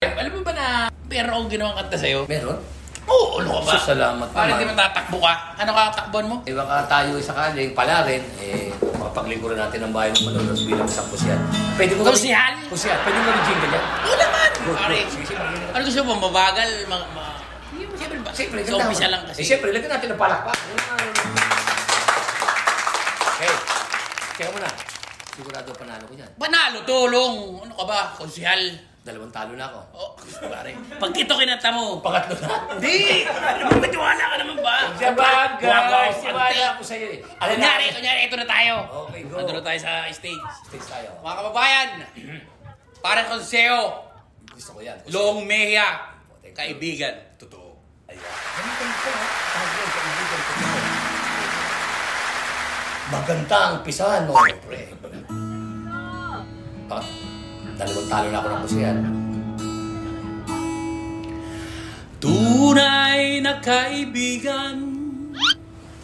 Alam mo ba na meron akong ginawang kanta sa'yo? Meron? Oo, ano ka ba? Salamat Para naman. hindi matatakbo ka. Ano ka takbuhan mo? Baka tayo sakaling pala rin, makapaglingkuran natin ang bayan ng Malolos bilang isang kusyan. Pwede mo Kusyal? Kusyan. Pwede mo rin jingle yan? Oo naman! Good, Pare, good. Sige, ano gusto mo? Mabagal? Hindi mo siyempre ba? Siyempre, So, umpisa lang kasi. Siyempre, lagyan natin ng palakpak. Okay. Teka muna. Sigurado panalo ko yan. Panalo, tulong! Ano ka ba? Konsyal? 2 talo na ako. Oh, pare. Pag ito kinanta mo. Pangatlo na. Hindi! Ano ba? Matiwala ka naman ba? Sabagay! Siwala ako sa'yo eh. Kunyari, ito na tayo. Okay, go. Ando na tayo sa stage. Stage tayo. Mga kababayan, para konseo, Gusto ko yan. Long Mejia, kaibigan, totoo. Ayan. Maganda ang pisahan mo. Siyempre. Bakit? 2 talo na ako ng kusyan. Tunay na kaibigan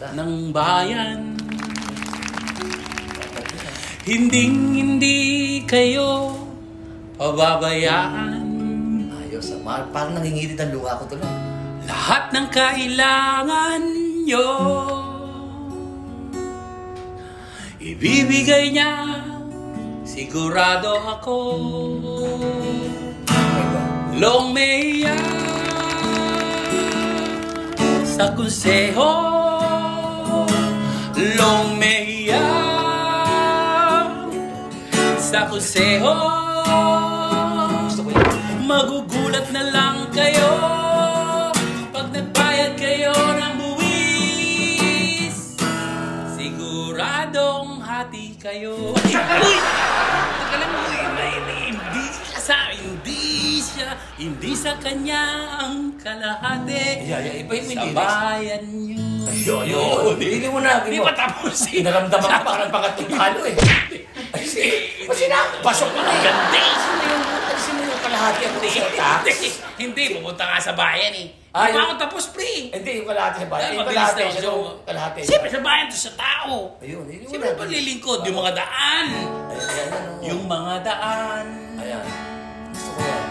ng bayan, hindi kayo pababayaan. Ayos. Parang nangingirit ang luha ko tuloy. Lahat ng kailangan nyo, ibibigay niya, sigurado ako. Long Mejia sa konseho, Long Mejia sa konseho. Gusto ko yan. Magugulat na lang kayo pag nagbayad kayo ng buwis. Siguradong hati kayo. Uy! Alam mo, hindi sa kanya ang kalahati. Iba yung Sa bayan nyo. Ayun. Hindi mo na. Hindi pa tapos eh. Naramdaman ko parang pangatlong talo eh. Pasok mo na eh. Ganda. Alisin mo yung kalahati ako sa tax. Hindi, pumunta nga sa bayan eh. Ah, Hindi pa yun. ako tapos, pre. Hindi, yung kalahati sa bayan. Dahil Yung mabilis kalahati na siya yung nung kalahati. Siyempre sa bayan to sa tao. Ayun, hindi mo Siyempre na. paglilingkod, yung mga daan. Ayan. Yung mga daan Ayan. Gusto ko yan.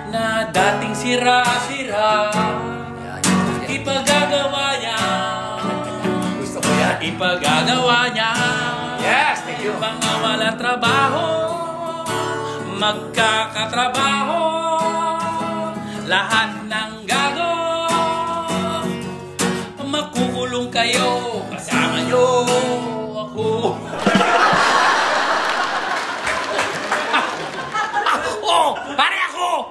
na dating sira-sira, Ayan. ipagagawa niya. Gusto ko yan. Ipagagawa niya. Yes, thank you. Mga wala trabaho, magkakatrabaho, lahat ng gago, makukulong kayo, kasama nyo.